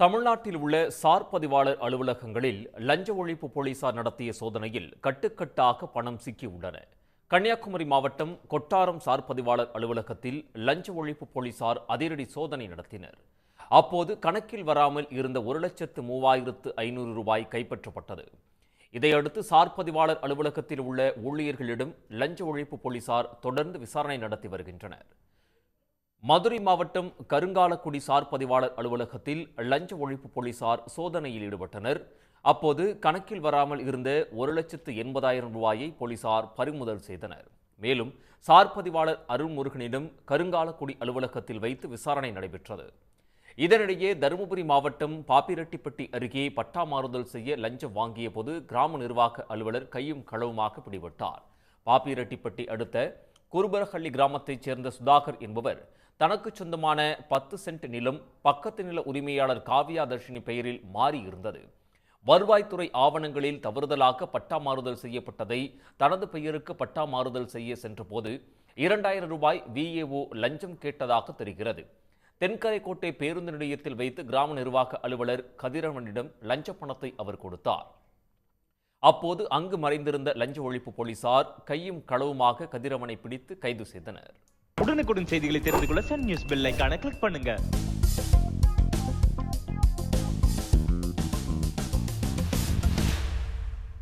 தமிழ்நாட்டில் உள்ள சார் பதிவாளர் அலுவலகங்களில் லஞ்ச ஒழிப்பு போலீசார் நடத்திய சோதனையில் கட்டுக்கட்டாக பணம் சிக்கியுள்ளன. கன்னியாகுமரி மாவட்டம் கொட்டாரம் சார் பதிவாளர் அலுவலகத்தில் லஞ்ச ஒழிப்பு போலீசார் அதிரடி சோதனை நடத்தினர். அப்போது கணக்கில் வராமல் இருந்த 1,03,500 ரூபாய் கைப்பற்றப்பட்டது. இதையடுத்து சார் பதிவாளர் அலுவலகத்தில் உள்ள ஊழியர்களிடம் லஞ்ச ஒழிப்பு போலீசார் தொடர்ந்து விசாரணை நடத்தி வருகின்றனர். மதுரை மாவட்டம் கருங்காலக்குடி சார் பதிவாளர் அலுவலகத்தில் லஞ்ச ஒழிப்பு போலீசார் சோதனையில் ஈடுபட்டனர். அப்போது கணக்கில் வராமல் இருந்த 1,80,000 ரூபாயை போலீசார் பறிமுதல் செய்தனர். மேலும் சார் பதிவாளர் அருள்முருகனிடம் கருங்காலக்குடி அலுவலகத்தில் வைத்து விசாரணை நடைபெற்றது. இதனிடையே தருமபுரி மாவட்டம் பாப்பிரெட்டிப்பட்டி அருகே பட்டா மாறுதல் செய்ய லஞ்சம் வாங்கிய போது கிராம நிர்வாக அலுவலர் கையும் களவுமாக பிடிபட்டார். பாப்பிரெட்டிப்பட்டி அடுத்த குருபரஹள்ளி கிராமத்தைச் சேர்ந்த சுதாகர் என்பவர் தனக்கு சொந்தமான 10 சென்ட் நிலம் பக்கத்து நில உரிமையாளர் காவியா தர்ஷினி பெயரில் மாறியிருந்தது. வருவாய்த்துறை ஆவணங்களில் தவறுதலாக பட்டா மாறுதல் செய்யப்பட்டதை தனது பெயருக்கு பட்டா மாறுதல் செய்ய சென்றபோது 2,000 ரூபாய் VAO லஞ்சம் கேட்டதாக தெரிகிறது. தென்கரைக்கோட்டை பேருந்து நிலையத்தில் வைத்து கிராம நிர்வாக அலுவலர் கதிரவனிடம் லஞ்ச பணத்தை அவர் கொடுத்தார். அப்போது அங்கு மறைந்திருந்த லஞ்ச ஒழிப்பு போலீசார் கையும் களவுமாக கதிரவனை பிடித்து கைது செய்தனர். உடனுக்குடன் செய்திகளை தெரிந்து கொள்ள சன் நியூஸ் பெல் ஐகானை கிளிக் பண்ணுங்க.